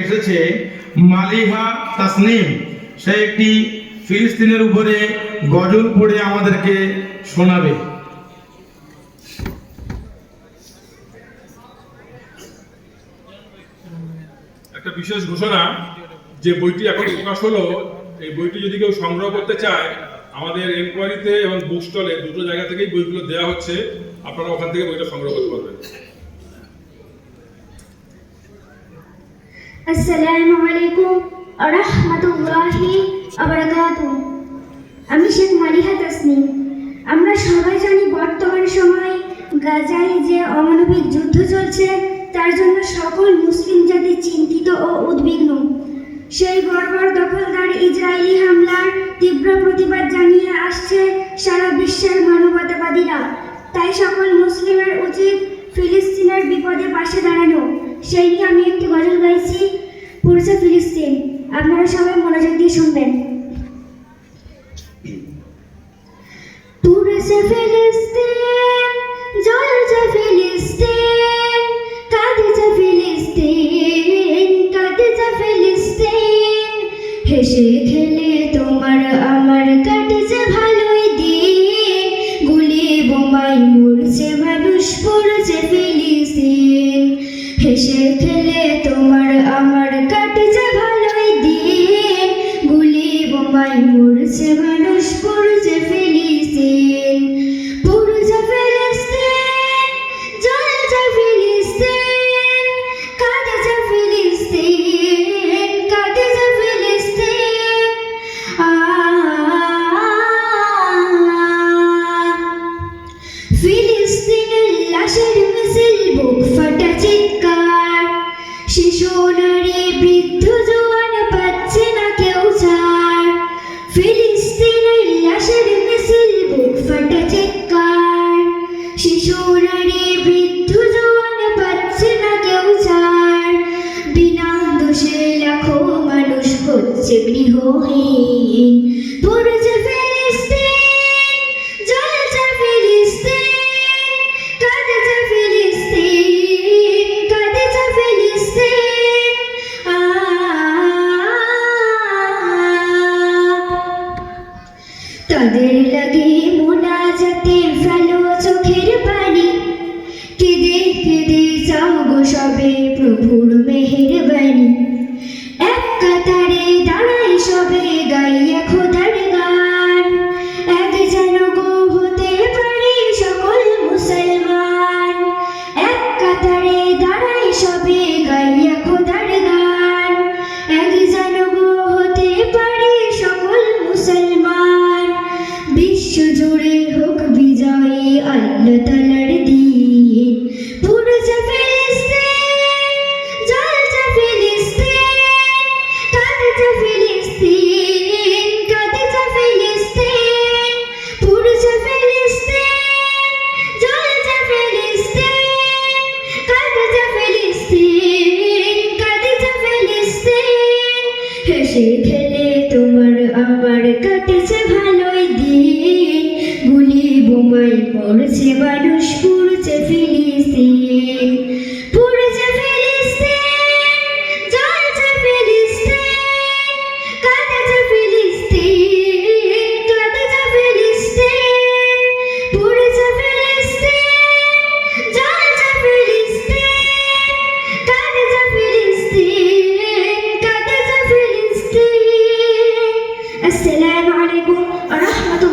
এসেছে মালিহা তাসনিম। সে একটি ফিলিস্তিনের উপরে গজল পড়ে আমাদেরকে শোনাবে। একটা বিশেষ ঘোষণা, যে বইটি এখন প্রকাশ হলো, এই বইটি যদি কেউ সংগ্রহ করতে চায়, আমাদের এনকোয়ারিতে এবং বুক স্টলে দুটো জায়গা থেকেই বইগুলো দেওয়া হচ্ছে, আপনারা ওখান থেকে বইটা সংগ্রহ করতে পারবেন। আসসালামু আলাইকুম ওয়া রাহমাতুল্লাহি ওয়া বারাকাতুহু। আমি শেখ মালিহা তাসনিম। আমরা সবাই জানি বর্তমান সময়ে গাজায় যে অমানবিক যুদ্ধ চলছে তার জন্য সকল মুসলিম জাতি চিন্তিত ও উদ্বিগ্ন। সেই বর্বর দখলদার ইসরায়েলি হামলার তীব্র প্রতিবাদ জানিয়ে আসছে সারা বিশ্বের মানবতাবাদীরা। তাই সকল মুসলিমের উচিত ফিলিস্তিনের বিপদে পাশে দাঁড়ানো। সেই নিয়ে আমি একটি গজল গাইছি, পুরুষে ফিলিস্তিন। আপনারা সবাই মনোযোগ দিয়ে শুনবেন। পুরুষে ফিলিস্তিন, জ্বলছে ফিলিস্তিন, কাঁদছে ফিলিস্তিন, কাঁদছে ফিলিস্তিন। হেসে খেলে তোমার আমার কাটছে ভালোই দিন, গুলি বোমায় মরছে মানুষ, পড়ছে ফিলিস্তিন। হেসে খেলে তোমার আমার কাটছে ভালোই দিন, গুলি বোমায় মরছে মানুষ, পড়ছে ফিলিস্তিন। পুরুষে ফিলিস্তিন, জ্বলছে ফিলিস্তিন, কাঁদছে ফিলিস্তিন, কাঁদছে ফিলিস্তিন। ফিলিস্তিনের লাশের মিছিল, বুক ফাটা চিৎকার, শিশু নারী বৃদ্ধ জওয়ান পাচ্ছে না কেউ ছাড়। ফিলিস্তিনের লাশের মিছিল, বুক ফাটা চিৎকার, শিশু নারী বৃদ্ধ জওয়ান পাচ্ছে না কেউ ছাড়। বিনা দোষে লাখো মানুষ হচ্ছে গৃহহীন। পড়ছে ফিলিস্তিন, জ্বলছে ফিলিস্তিন, কাঁদছে ফিলিস্তিন, কাঁদছে ফিলিস্তিন। তাদের লাগে মোনাজাতে ফেলো চোখের পানি, কেঁদে কেঁদে যাও গো সবে প্রভুর মেহেরবানি। এক কাতারে দাঁড়াই সবে গাইয়া খোদার গান, এক যেন গো হতে পারি সকল মুসলমান। এক কাতারে দাঁড়াই সবে গাইয়া খোদার গান, এক যেন গো হতে পারি সকল মুসলমান। বিশ্ব জুড়ে হোক বিজয়ী আল্লাহ তাআলার দিন। পুরুষে ফিলিস্তিন, জ্বলছে ফিলিস্তিন, কাঁদছে ফিলিস্তিন, কাঁদছে ফিলিস্তিন। পুরুষে ফিলিস্তিন, জ্বলছে ফিলিস্তিন, কাঁদছে ফিলিস্তিন, কাঁদছে ফিলিস্তিন। হেসে খেলে তোমার আমার কাটছে ভালোই দিন, গুলি বোমায় মরছে মানুষ, পুড়ছে ফিলিস্তিন। পুড়ছে ফিলিস্তিন, জ্বলছে ফিলিস্তিন, কাঁদছে ফিলিস্তিন, কাঁদছে ফিলিস্তিন। পুড়ছে ফিলিস্তিন, জ্বলছে ফিলিস্তিন, কাঁদছে ফিলিস্তিন, কাঁদছে ফিলিস্তিন। আসসালামু আলাইকুম ওয়া রাহমাতুল্লাহি